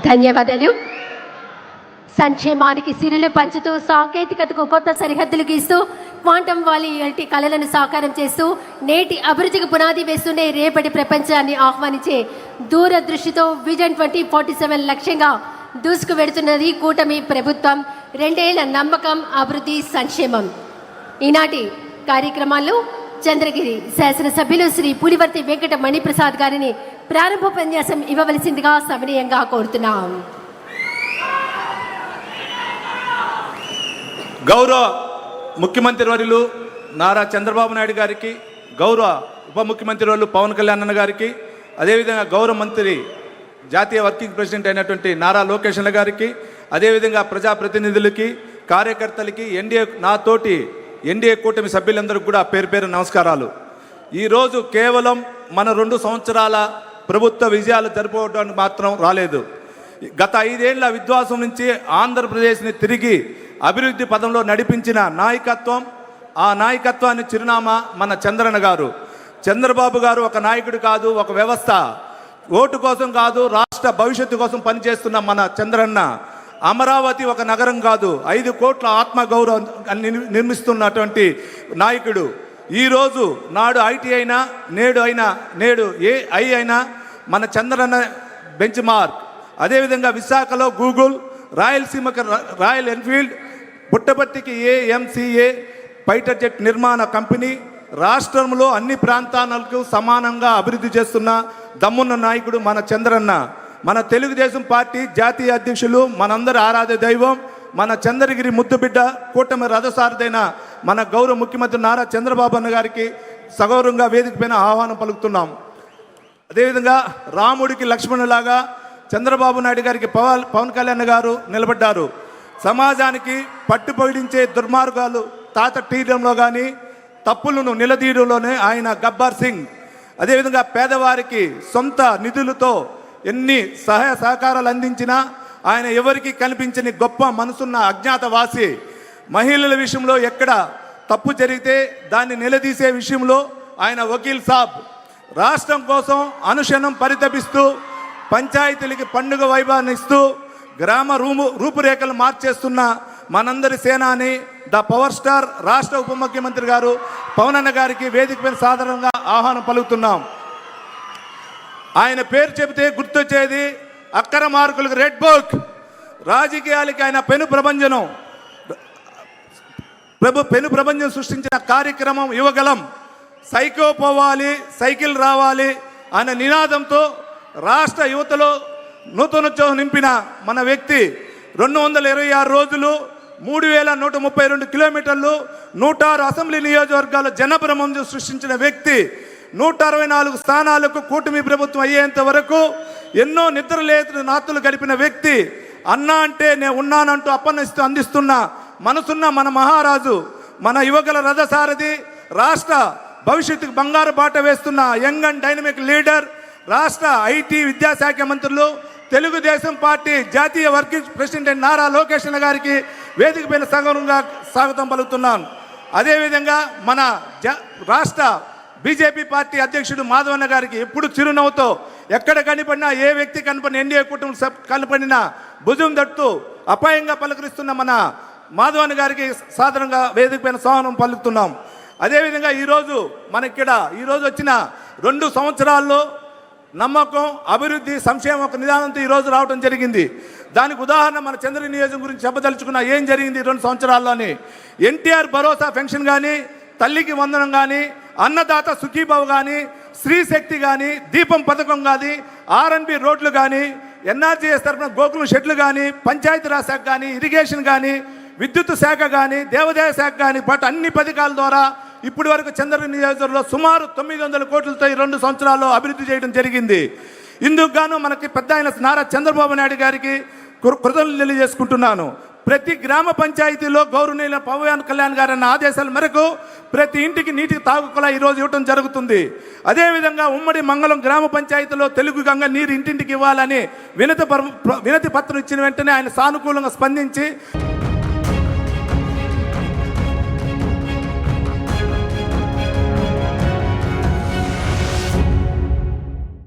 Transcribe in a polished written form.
ధన్యవాదాలు. సంక్షేమానికి సిరులు పంచుతూ సాంకేతికతకు కొత్త సరిహద్దులు గీస్తూ క్వాంటమ్ వాలిటీ కళలను సాకారం చేస్తూ నేటి అభివృద్ధికి పునాది వేస్తూనే రేపటి ప్రపంచాన్ని ఆహ్వానించే దూరదృష్టితో విజన్ 2047 లక్ష్యంగా దూసుకు వెడుతున్నది కూటమి ప్రభుత్వం. 2 ఏళ్ల నమ్మకం, అభివృద్ధి, సంక్షేమం. ఈనాటి కార్యక్రమాల్లో చంద్రగిరి శాసనసభ్యులు శ్రీ పులివర్తి వెంకట మణిప్రసాద్ గారిని ప్రారంభోపన్యాసం ఇవ్వవలసిందిగా సవినయంగా కోరుతున్నాం. గౌరవ ముఖ్యమంత్రి వర్యులు నారా చంద్రబాబు నాయుడు గారికి, గౌరవ ఉప ముఖ్యమంత్రి వర్యులు పవన్ కళ్యాణ్ అన్న గారికి, అదేవిధంగా గౌరవ మంత్రి జాతీయ వర్కింగ్ ప్రెసిడెంట్ అయినటువంటి నారా లోకేష్ అన్న గారికి, అదేవిధంగా ప్రజాప్రతినిధులకి, కార్యకర్తలకి, నాతోటి ఎన్డీఏ కూటమి సభ్యులందరికీ కూడా పేరు పేరు నమస్కారాలు. ఈరోజు కేవలం మన 2 సంవత్సరాల ప్రభుత్వ విజయాలు జరుపుకోవడానికి మాత్రం రాలేదు. గత 5 ఏళ్ల విధ్వంసం నుంచి ఆంధ్రప్రదేశ్ని తిరిగి అభివృద్ధి పదంలో నడిపించిన నాయకత్వం, ఆ నాయకత్వాన్ని చిరునామా మన చంద్రన్న గారు. చంద్రబాబు గారు ఒక నాయకుడు కాదు, ఒక వ్యవస్థ. ఓటు కోసం కాదు, రాష్ట్ర భవిష్యత్తు కోసం పనిచేస్తున్న మన చంద్రన్న. అమరావతి ఒక నగరం కాదు, 5 కోట్ల ఆత్మగౌరవం నిర్మిస్తున్నటువంటి నాయకుడు. ఈరోజు నాడు ఐటీ అయినా నేడు ఏఐ అయినా మన చంద్రన్న బెంచ్ మార్క్. అదేవిధంగా విశాఖలో గూగుల్, రాయలసీమకు రాయల్ ఎన్ఫీల్డ్, పుట్టపర్తికి ఏఎంసీఏ ఫైటర్ జెట్ నిర్మాణ కంపెనీ. రాష్ట్రంలో అన్ని ప్రాంతాలకు సమానంగా అభివృద్ధి చేస్తున్న దమ్మున్న నాయకుడు మన చంద్రన్న. మన తెలుగుదేశం పార్టీ జాతీయ అధ్యక్షులు, మనందరి ఆరాధ్య దైవం, మన చంద్రగిరి ముద్దుబిడ్డ, కూటమి రథసారథైన మన గౌరవ ముఖ్యమంత్రి నారా చంద్రబాబు అన్న గారికి సగౌరవంగా వేదిక పైన ఆహ్వానం పలుకుతున్నాం. అదేవిధంగా రాముడికి లక్ష్మణులాగా చంద్రబాబు నాయుడు గారికి పవన్ కళ్యాణ్ గారు నిలబడ్డారు. సమాజానికి పట్టుపొడించే దుర్మార్గాలు తాత తీయడంలో కానీ, తప్పులను నిలదీయడంలోనే ఆయన గబ్బర్ సింగ్. అదేవిధంగా పేదవారికి సొంత నిధులతో ఎన్ని సహాయ సహకారాలు అందించినా ఆయన ఎవరికి కనిపించని గొప్ప మనసున్న అజ్ఞాతవాసి. మహిళల విషయంలో ఎక్కడ తప్పు జరిగితే దాన్ని నిలదీసే విషయంలో ఆయన వకీల్ సాబ్. రాష్ట్రం కోసం అనుక్షణం పరితపిస్తూ పంచాయతీలకి పండుగ వైభవాన్ని ఇస్తూ గ్రామ రూపురేఖలు మార్చేస్తున్న మనందరి సేనాని, ద పవర్ స్టార్ రాష్ట్ర ఉప ముఖ్యమంత్రి గారు పవన్ అన్న గారికి వేదిక పైన సాధారణంగా ఆహ్వానం పలుకుతున్నాం. ఆయన పేరు చెబితే గుర్తొచ్చేది అక్కర మార్కులకు రెడ్ బుక్. రాజకీయాలకి ఆయన పెను ప్రపంచం సృష్టించిన కార్యక్రమం యువగలం. సైకో పోవాలి, సైకిల్ రావాలి అనే నినాదంతో రాష్ట్ర యువతలో నూతనోత్సాహం నింపిన మన వ్యక్తి. 226 రోజులు, 3132 కిలోమీటర్లు, 106 అసెంబ్లీ నియోజకవర్గాల జనభ్రమం సృష్టించిన వ్యక్తి. 164 స్థానాలకు కూటమి ప్రభుత్వం అయ్యేంత వరకు ఎన్నో నిద్రలేని నాతులు గడిపిన వ్యక్తి. అన్నా అంటే నేను ఉన్నానంటూ అప్పనిస్తూ అందిస్తున్న మనసున్న మన మహారాజు, మన యువకుల రథసారథి, రాష్ట్ర భవిష్యత్తుకు బంగారు బాట వేస్తున్న యంగ్ అండ్ డైనమిక్ లీడర్, రాష్ట్ర ఐటీ విద్యాశాఖ మంత్రులు, తెలుగుదేశం పార్టీ జాతీయ వర్కింగ్ ప్రెసిడెంట్ నారా లోకేష్ గారికి వేదిక పైన సగౌరవంగా స్వాగతం పలుకుతున్నాను. అదేవిధంగా మన రాష్ట్ర బీజేపీ పార్టీ అధ్యక్షుడు మాధవన్న గారికి ఎప్పుడు చిరునవ్వుతో ఎక్కడ కనిపడినా, ఏ వ్యక్తి కనపడిన, ఎన్డీఏ కుటుంబం కనపడినా భుజం తట్టుతూ అపాయంగా పలకరిస్తున్న మన మాధవన్న గారికి సాధారణంగా వేదిక పైన స్వాగతం పలుకుతున్నాం. అదేవిధంగా ఈరోజు వచ్చిన 2 సంవత్సరాల్లో నమ్మకం, అభివృద్ధి, సంక్షేమం ఒక నిదానంతో ఈరోజు రావడం జరిగింది. దానికి ఉదాహరణ మన చంద్రగిరి నియోజకం గురించి చెప్పదలుచుకున్న ఏం జరిగింది 2 సంవత్సరాల్లోని. ఎన్టీఆర్ భరోసా పెన్షన్ కానీ, తల్లికి వందనం కానీ, అన్నదాత సుఖీభావ్ కానీ, స్త్రీ శక్తి కానీ, దీపం పథకం కానీ, ఆర్ఎన్బి రోడ్లు కానీ, ఎన్ఆర్జీఎస్ తరఫున గోకులం షెడ్లు కానీ, పంచాయతీరాజ్ శాఖ కానీ, ఇరిగేషన్ కానీ, విద్యుత్ శాఖ కానీ, దేవాదాయ శాఖ కానీ, అన్ని పథకాల ద్వారా ఇప్పటి వరకు చంద్రగిరి నియోజకవర్గంలో సుమారు 900 కోట్లతో ఈ 2 సంవత్సరాల్లో అభివృద్ధి చేయడం జరిగింది. ఇందుకు గాను మనకి పెద్ద ఆయన నారా చంద్రబాబు నాయుడు గారికి కృతజ్ఞతలు తెలియజేసుకుంటున్నాను. ప్రతి గ్రామ పంచాయతీలో గౌరవనీయుల పవన్ కళ్యాణ్ గారు అన్న ఆదేశాల మేరకు ప్రతి ఇంటికి నీటికి తాగుకులా ఈరోజు ఇవ్వడం జరుగుతుంది. అదేవిధంగా ఉమ్మడి మంగళం గ్రామ పంచాయతీలో తెలుగు గంగ నీరు ఇంటింటికి ఇవ్వాలని వినతి పత్రం ఇచ్చిన వెంటనే ఆయన సానుకూలంగా స్పందించి